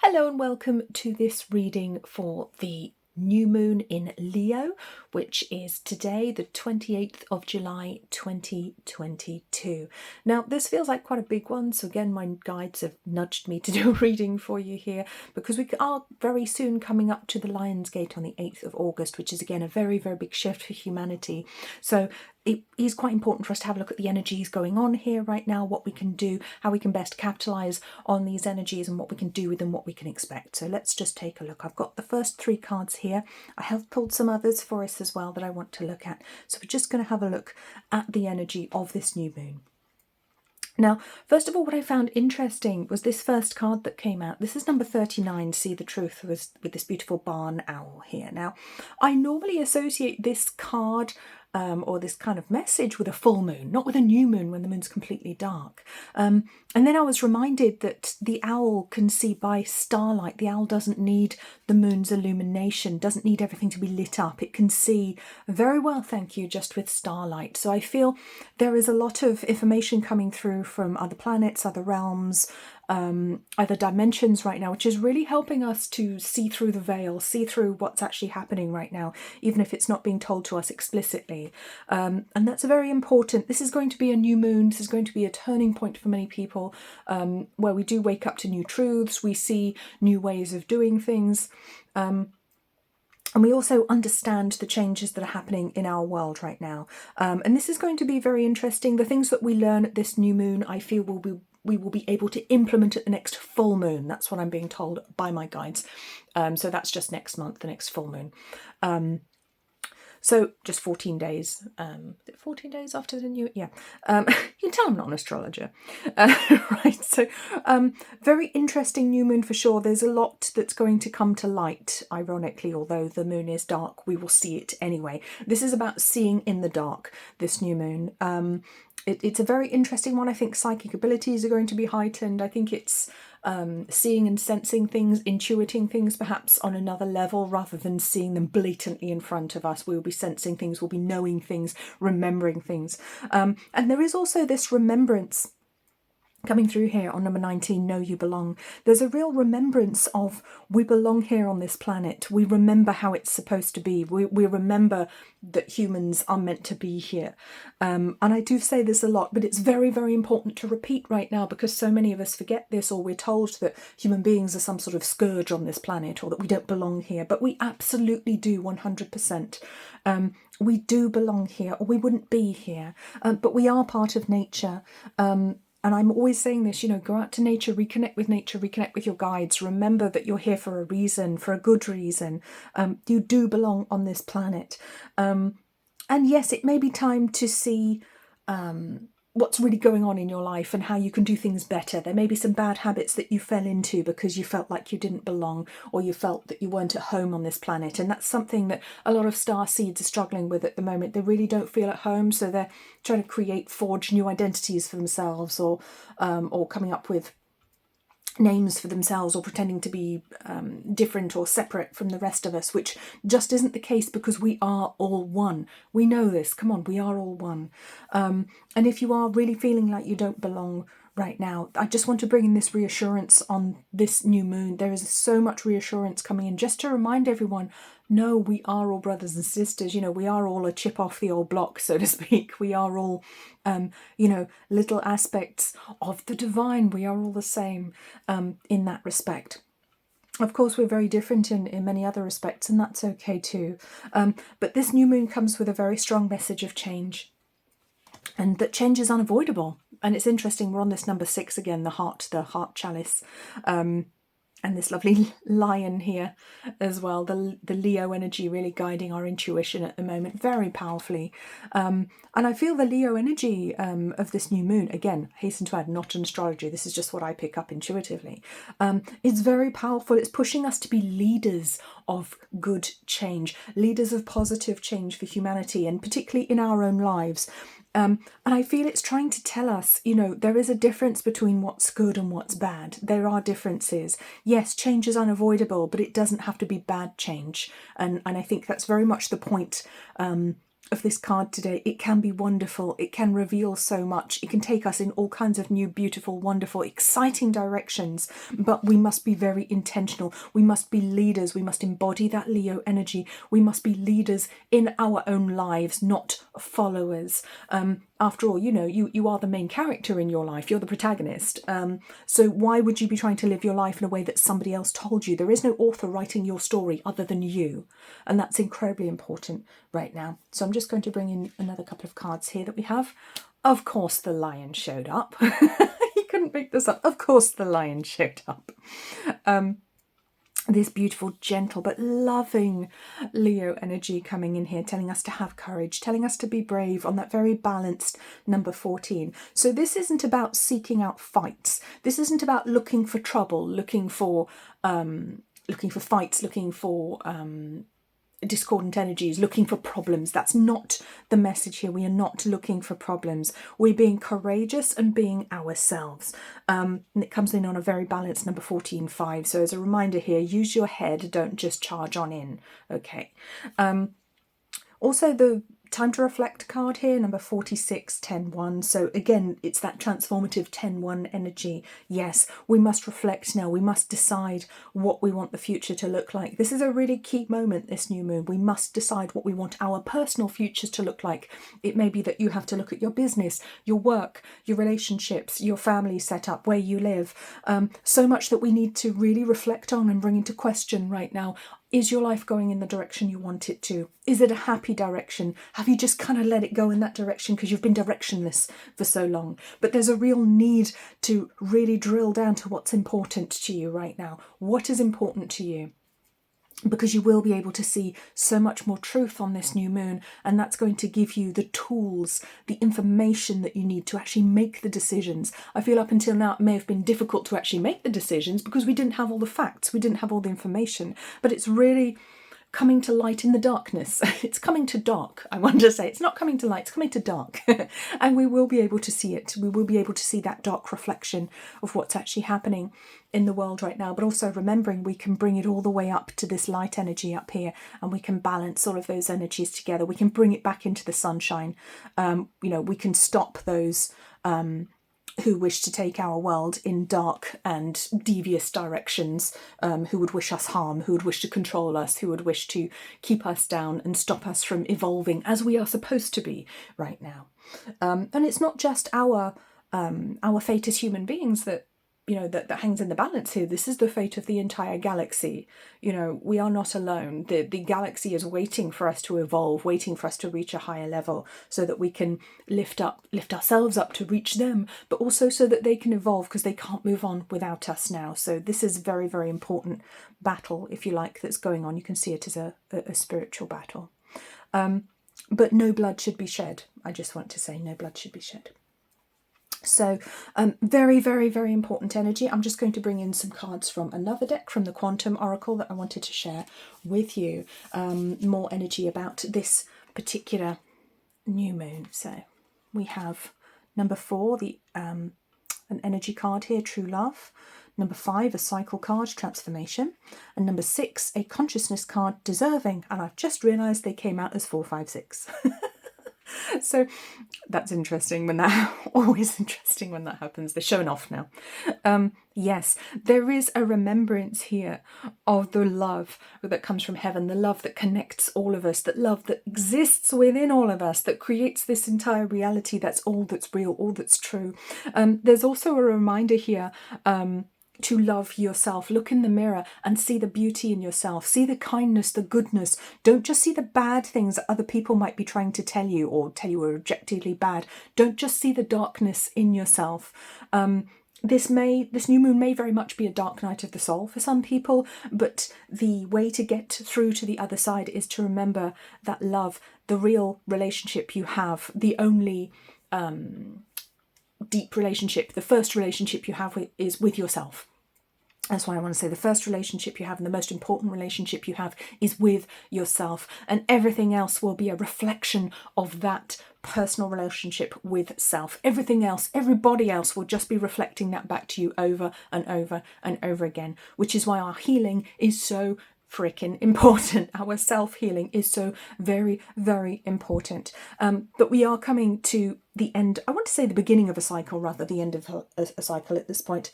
Hello and welcome to this reading for the new moon in Leo, which is today, the 28th of July 2022. Now, this feels like quite a big one, so again, my guides have nudged me to do a reading for you here because we are very soon coming up to the Lion's Gate on the 8th of August, which is again a very, very big shift for humanity. So it is quite important for us to have a look at the energies going on here right now, what we can do, how we can best capitalize on these energies and what we can do with them, what we can expect. So let's just take a look. I've got the first three cards here. I have pulled some others for us as well that I want to look at. So we're just going to have a look at the energy of this new moon. Now, first of all, what I found interesting was this first card that came out. This is number 39, See the Truth, with this beautiful barn owl here. Now, I normally associate this card or this kind of message with a full moon, not with a new moon when the moon's completely dark. And then I was reminded that the owl can see by starlight. The owl doesn't need the moon's illumination, doesn't need everything to be lit up. It can see very well, thank you, just with starlight. So I feel there is a lot of information coming through from other planets, other realms, other dimensions right now, which is really helping us to see through the veil, see through what's actually happening right now, even if it's not being told to us explicitly. And that's very important. This is going to be a new moon. This is going to be a turning point for many people, where we do wake up to new truths. We see new ways of doing things. And we also understand the changes that are happening in our world right now. And this is going to be very interesting. The things that we learn at this new moon, I feel we will be able to implement at the next full moon. That's what I'm being told by my guides. So that's just next month, the next full moon. So just 14 days, 14 days after the new, yeah. You can tell I'm not an astrologer. Right, so very interesting new moon for sure. There's a lot that's going to come to light, ironically, although the moon is dark, we will see it anyway. This is about seeing in the dark, this new moon. It's a very interesting one. I think psychic abilities are going to be heightened. I think it's seeing and sensing things, intuiting things perhaps on another level rather than seeing them blatantly in front of us. We'll be sensing things, we'll be knowing things, remembering things. And there is also this remembrance coming through here on number 19, Know You Belong. There's a real remembrance of we belong here on this planet. We remember how it's supposed to be. We remember that humans are meant to be here. And I do say this a lot, but it's very, very important to repeat right now because so many of us forget this, or we're told that human beings are some sort of scourge on this planet or that we don't belong here. But we absolutely do, 100%. We do belong here, or we wouldn't be here. But we are part of nature. And I'm always saying this, go out to nature, reconnect with your guides. Remember that you're here for a reason, for a good reason. You do belong on this planet. And yes, it may be time to see what's really going on in your life and how you can do things better. There may be some bad habits that you fell into because you felt like you didn't belong, or you felt that you weren't at home on this planet. And that's something that a lot of star seeds are struggling with at the moment. They really don't feel at home, so they're trying to forge new identities for themselves, or coming up with names for themselves, or pretending to be different or separate from the rest of us, which just isn't the case because we are all one. We know this. Come on, we are all one. And if you are really feeling like you don't belong right now, I just want to bring in this reassurance on this new moon. There is so much reassurance coming in just to remind everyone, no, we are all brothers and sisters. We are all a chip off the old block, so to speak. We are all, little aspects of the divine. We are all the same in that respect. Of course, we're very different in many other respects, and that's okay too. But this new moon comes with a very strong message of change, and that change is unavoidable. And it's interesting, we're on this number 6 again, the heart chalice. And this lovely lion here as well, the Leo energy really guiding our intuition at the moment very powerfully. And I feel the Leo energy of this new moon, again, hasten to add, not an astrology, this is just what I pick up intuitively, it's very powerful. It's pushing us to be leaders of good change, leaders of positive change for humanity, and particularly in our own lives. And I feel it's trying to tell us, there is a difference between what's good and what's bad. There are differences. Yes, change is unavoidable, but it doesn't have to be bad change. And I think that's very much the point of this card today. It can be wonderful. It can reveal so much. It can take us in all kinds of new, beautiful, wonderful, exciting directions. But we must be very intentional. We must be leaders. We must embody that Leo energy. We must be leaders in our own lives, not followers. After all, you know, you are the main character in your life. You're the protagonist. So why would you be trying to live your life in a way that somebody else told you? There is no author writing your story other than you. And that's incredibly important right now. So I'm just going to bring in another couple of cards here that we have. Of course, the lion showed up. You couldn't make this up. Of course, the lion showed up. This beautiful, gentle, but loving Leo energy coming in here, telling us to have courage, telling us to be brave on that very balanced number 14. So this isn't about seeking out fights. This isn't about looking for trouble, looking for fights, looking for discordant energies, looking for problems. That's not the message here. We are not looking for problems. We're being courageous and being ourselves. And it comes in on a very balanced number 14-5. So as a reminder here, use your head, don't just charge on in. Okay. Also the time to reflect card here, number 46-10-1. So again, it's that transformative 10-1 energy. Yes, we must reflect now. We must decide what we want the future to look like. This is a really key moment, this new moon. We must decide what we want our personal futures to look like. It may be that you have to look at your business, your work, your relationships, your family setup, where you live. So much that we need to really reflect on and bring into question right now. Is your life going in the direction you want it to? Is it a happy direction? Have you just kind of let it go in that direction because you've been directionless for so long? But there's a real need to really drill down to what's important to you right now. What is important to you? Because you will be able to see so much more truth on this new moon, and that's going to give you the tools, the information that you need to actually make the decisions. I feel up until now it may have been difficult to actually make the decisions because we didn't have all the facts, we didn't have all the information, but it's really coming to light in the darkness. It's coming to dark, I want to say. It's not coming to light, it's coming to dark. And we will be able to see it. We will be able to see that dark reflection of what's actually happening in the world right now, but also remembering we can bring it all the way up to this light energy up here, and we can balance all of those energies together. We can bring it back into the sunshine. We can stop those who wish to take our world in dark and devious directions, who would wish us harm, who would wish to control us, who would wish to keep us down and stop us from evolving as we are supposed to be right now. And it's not just our fate as human beings that that hangs in the balance here. This is the fate of the entire galaxy. We are not alone. The galaxy is waiting for us to evolve, waiting for us to reach a higher level so that we can lift ourselves up to reach them, but also so that they can evolve because they can't move on without us now. So this is a very, very important battle, if you like, that's going on. You can see it as a spiritual battle. But no blood should be shed. I just want to say no blood should be shed. So very, very, very important energy. I'm just going to bring in some cards from another deck, from the Quantum Oracle, that I wanted to share with you. More energy about this particular new moon. So we have number 4, an energy card here, True Love. Number 5, a cycle card, Transformation. And number 6, a consciousness card, Deserving. And I've just realised they came out as 4, 5, 6. So that's interesting when that, always interesting when that happens. They're showing off now. Yes, there is a remembrance here of the love that comes from heaven, the love that connects all of us, that love that exists within all of us, that creates this entire reality. That's all that's real, all that's true. There's also a reminder here to love yourself. Look in the mirror and see the beauty in yourself. See the kindness, the goodness. Don't just see the bad things that other people might be trying to tell you or tell you are objectively bad. Don't just see the darkness in yourself. This new moon may very much be a dark night of the soul for some people, but the way to get through to the other side is to remember that love, the real relationship you have, the only deep relationship, the first relationship you have is with yourself. That's why I want to say the first relationship you have and the most important relationship you have is with yourself, and everything else will be a reflection of that personal relationship with self. Everything else, everybody else will just be reflecting that back to you over and over and over again, which is why our healing is so freaking important. Our self-healing is so very, very important. But we are coming to the end, I want to say the beginning of a cycle, rather the end of a cycle at this point.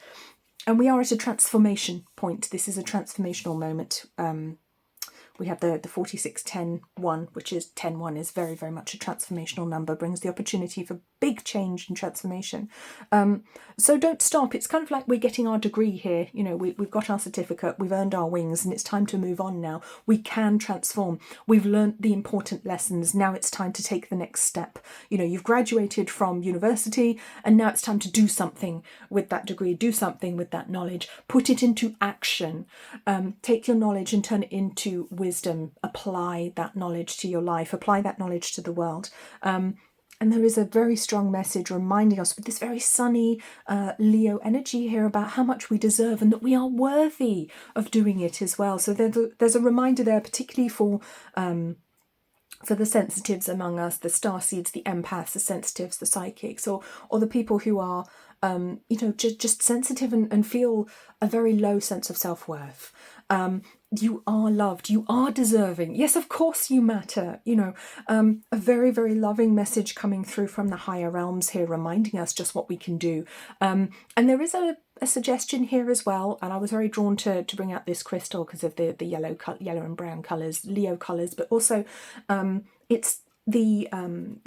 And we are at a transformation point. This is a transformational moment. We have the 4610-1, which is 10-1 is very, very much a transformational number, brings the opportunity for big change and transformation. So don't stop. It's kind of like we're getting our degree here. You know, we've got our certificate, we've earned our wings, and it's time to move on now. We can transform. We've learned the important lessons. Now it's time to take the next step. You know, you've graduated from university, and now it's time to do something with that degree, do something with that knowledge, put it into action. Take your knowledge and turn it into wisdom. Apply that knowledge to your life, apply that knowledge to the world. And there is a very strong message reminding us with this very sunny Leo energy here about how much we deserve and that we are worthy of doing it as well. So there's a reminder there, particularly for the sensitives among us, the starseeds, the empaths, the sensitives, the psychics, or the people who are just sensitive and feel a very low sense of self-worth. You are loved, you are deserving. Yes, of course you matter. You know, a very, very loving message coming through from the higher realms here, reminding us just what we can do. And there is a suggestion here as well, and I was very drawn to bring out this crystal because of the yellow and brown colours, Leo colours, but also it's the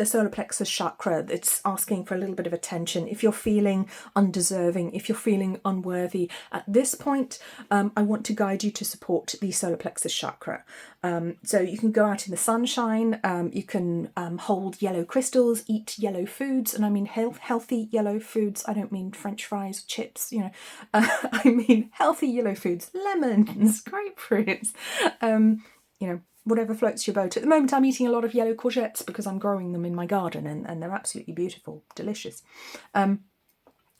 solar plexus chakra that's asking for a little bit of attention. If you're feeling undeserving, if you're feeling unworthy at this point, I want to guide you to support the solar plexus chakra. So you can go out in the sunshine, you can hold yellow crystals, eat yellow foods, and I mean healthy yellow foods. I don't mean French fries, chips, you know, I mean healthy yellow foods, lemons, grapefruits, you know, whatever floats your boat. At the moment I'm eating a lot of yellow courgettes because I'm growing them in my garden, and they're absolutely beautiful, delicious.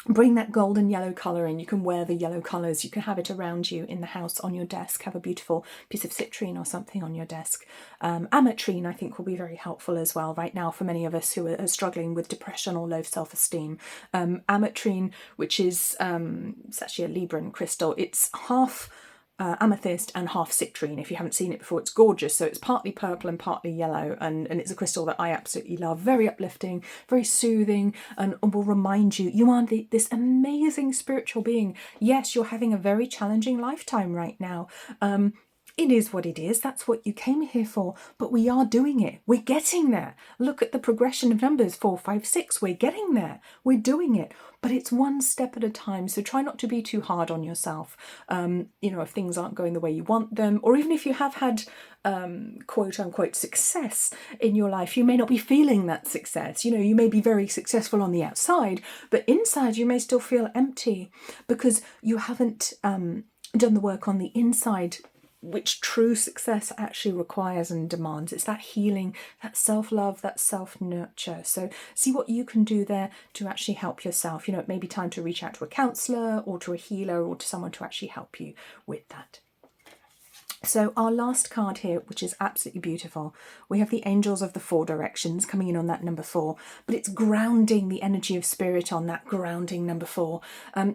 Bring that golden yellow colour in. You can wear the yellow colours, you can have it around you in the house, on your desk, have a beautiful piece of citrine or something on your desk. Ametrine I think will be very helpful as well right now for many of us who are struggling with depression or low self-esteem. Ametrine, which is it's actually a Libran crystal, it's half amethyst and half citrine. If you haven't seen it before, it's gorgeous. So it's partly purple and partly yellow, and it's a crystal that I absolutely love. Very uplifting, very soothing, and will remind you you are this amazing spiritual being. Yes, you're having a very challenging lifetime right now. It is what it is. That's what you came here for. But we are doing it. We're getting there. Look at the progression of numbers, 4, 5, 6. We're getting there. We're doing it. But it's one step at a time. So try not to be too hard on yourself. If things aren't going the way you want them, or even if you have had quote unquote success in your life, you may not be feeling that success. You know, you may be very successful on the outside, but inside you may still feel empty because you haven't done the work on the inside, which true success actually requires and demands. It's that healing, that self-love, that self-nurture. So see what you can do there to actually help yourself. You know, it may be time to reach out to a counsellor or to a healer or to someone to actually help you with that. So our last card here, which is absolutely beautiful, we have the angels of the 4 directions coming in on that number 4, but it's grounding the energy of spirit on that grounding number 4.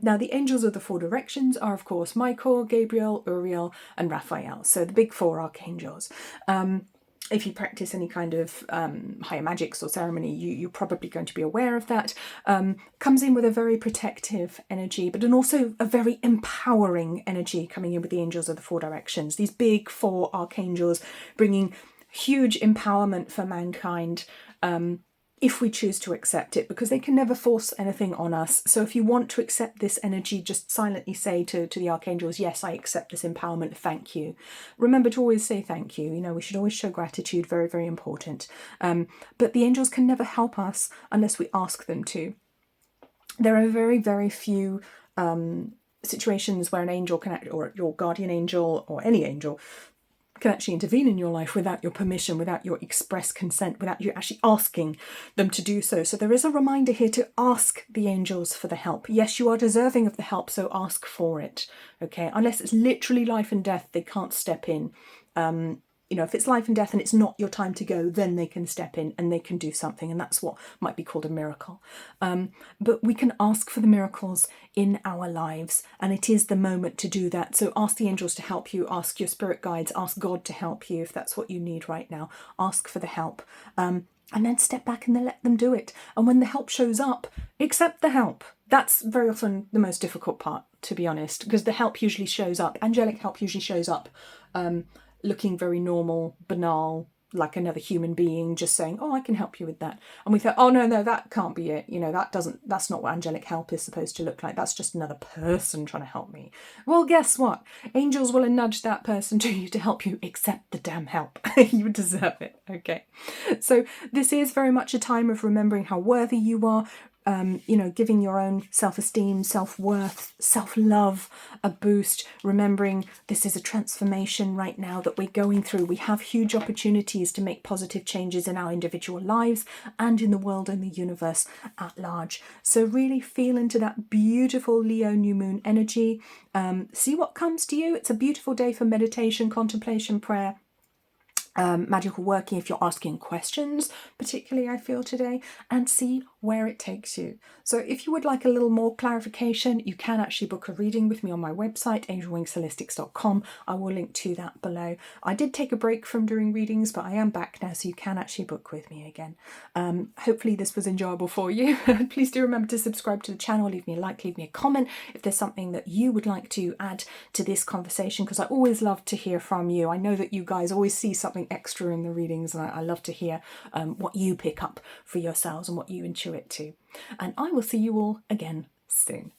Now the angels of the 4 directions are of course Michael, Gabriel, Uriel and Raphael, so the big 4 archangels. If you practice any kind of higher magics or ceremony, you're probably going to be aware of that. Comes in with a very protective energy, but also a very empowering energy coming in with the angels of the 4 directions. These big 4 archangels bringing huge empowerment for mankind, if we choose to accept it, because they can never force anything on us. So if you want to accept this energy, just silently say to the archangels, yes, I accept this empowerment, thank you. Remember to always say thank you. You know, we should always show gratitude, very, very important. But the angels can never help us unless we ask them to. There are very, very few situations where an angel can act, or your guardian angel or any angel can actually intervene in your life without your permission, without your express consent, without you actually asking them to do so. So there is a reminder here to ask the angels for the help. Yes, you are deserving of the help, so ask for it. Okay, unless it's literally life and death, they can't step in. you know, if it's life and death and it's not your time to go, then they can step in and they can do something, and that's what might be called a miracle. But we can ask for the miracles in our lives, and it is the moment to do that. So ask the angels to help you, ask your spirit guides, ask God to help you if that's what you need right now. Ask for the help. And then step back and then let them do it. And when the help shows up, accept the help. That's very often the most difficult part, to be honest, because the help usually shows up, angelic help usually shows up looking very normal, banal, like another human being just saying, oh, I can help you with that. And we thought, oh, no, that can't be it. You know, that's not what angelic help is supposed to look like. That's just another person trying to help me. Well, guess what? Angels will nudge that person to you to help you accept the damn help. You deserve it. Okay. So this is very much a time of remembering how worthy you are, you know, giving your own self-esteem, self-worth, self-love a boost, remembering this is a transformation right now that we're going through. We have huge opportunities to make positive changes in our individual lives and in the world and the universe at large. So really feel into that beautiful Leo new moon energy. See what comes to you. It's a beautiful day for meditation, contemplation, prayer, magical working if you're asking questions, particularly I feel today, and see where it takes you. So if you would like a little more clarification, you can actually book a reading with me on my website, angelwingsholistics.com. I will link to that below. I did take a break from doing readings, but I am back now, so you can actually book with me again. Hopefully this was enjoyable for you. Please do remember to subscribe to the channel, leave me a like, leave me a comment if there's something that you would like to add to this conversation, because I always love to hear from you. I know that you guys always see something extra in the readings, and I love to hear what you pick up for yourselves and what you intuit too. And I will see you all again soon.